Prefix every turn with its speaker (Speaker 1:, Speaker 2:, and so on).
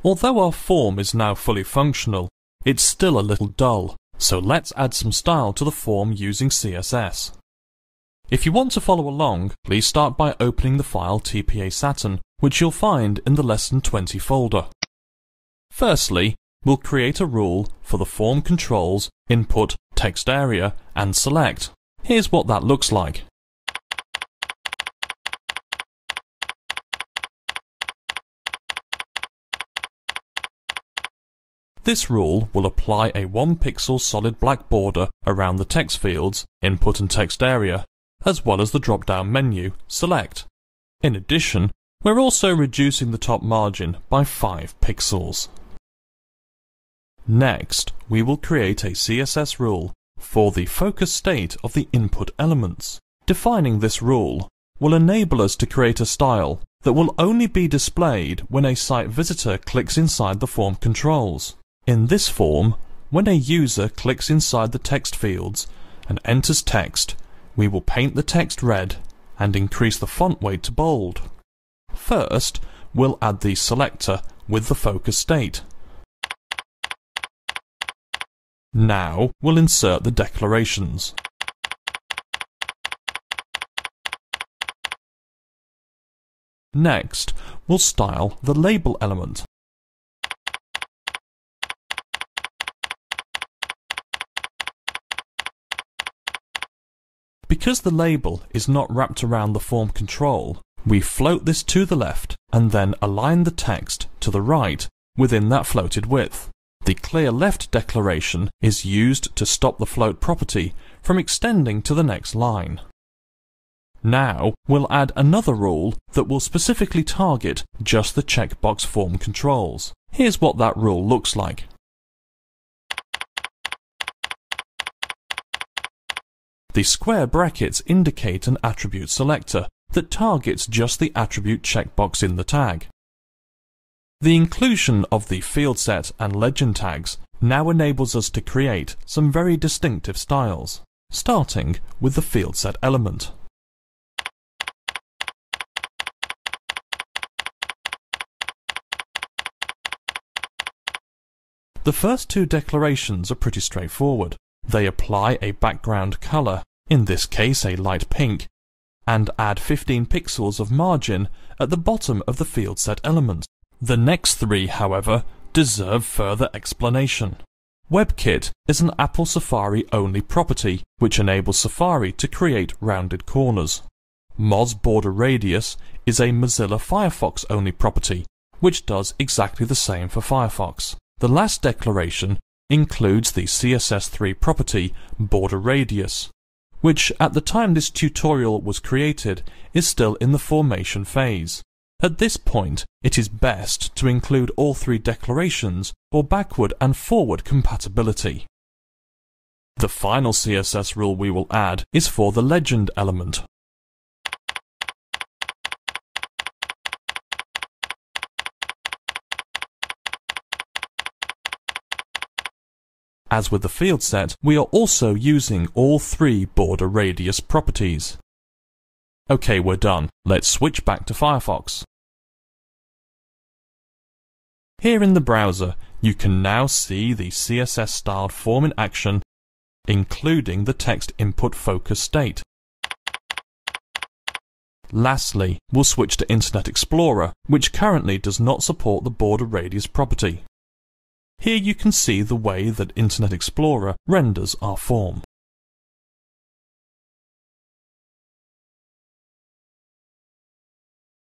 Speaker 1: Although our form is now fully functional, it's still a little dull, so let's add some style to the form using CSS. If you want to follow along, please start by opening the file TPA Saturn, which you'll find in the Lesson 20 folder. Firstly, we'll create a rule for the form controls input, text area, and select. Here's what that looks like. This rule will apply a 1-pixel solid black border around the text fields, input and text area, as well as the drop-down menu, select. In addition, we're also reducing the top margin by 5 pixels. Next, we will create a CSS rule for the focus state of the input elements. Defining this rule will enable us to create a style that will only be displayed when a site visitor clicks inside the form controls. In this form, when a user clicks inside the text fields and enters text, we will paint the text red and increase the font weight to bold. First, we'll add the selector with the focus state. Now, we'll insert the declarations. Next, we'll style the label element. Because the label is not wrapped around the form control, we float this to the left and then align the text to the right within that floated width. The clear left declaration is used to stop the float property from extending to the next line. Now we'll add another rule that will specifically target just the checkbox form controls. Here's what that rule looks like. The square brackets indicate an attribute selector that targets just the attribute checkbox in the tag. The inclusion of the field set and legend tags now enables us to create some very distinctive styles, starting with the field set element. The first two declarations are pretty straightforward. They apply a background color, in this case a light pink, and add 15 pixels of margin at the bottom of the field set element. The next three, however, deserve further explanation. WebKit is an Apple Safari only property which enables Safari to create rounded corners. Moz Border Radius is a Mozilla Firefox only property which does exactly the same for Firefox. The last declaration includes the CSS3 property Border Radius, which at the time this tutorial was created is still in the formation phase. At this point, it is best to include all three declarations for backward and forward compatibility. The final CSS rule we will add is for the legend element. As with the field set, we are also using all three border radius properties. Okay, we're done. Let's switch back to Firefox. Here in the browser, you can now see the CSS-styled form in action, including the text input focus state. Lastly, we'll switch to Internet Explorer, which currently does not support the border radius property. Here you can see the way that Internet Explorer renders our form.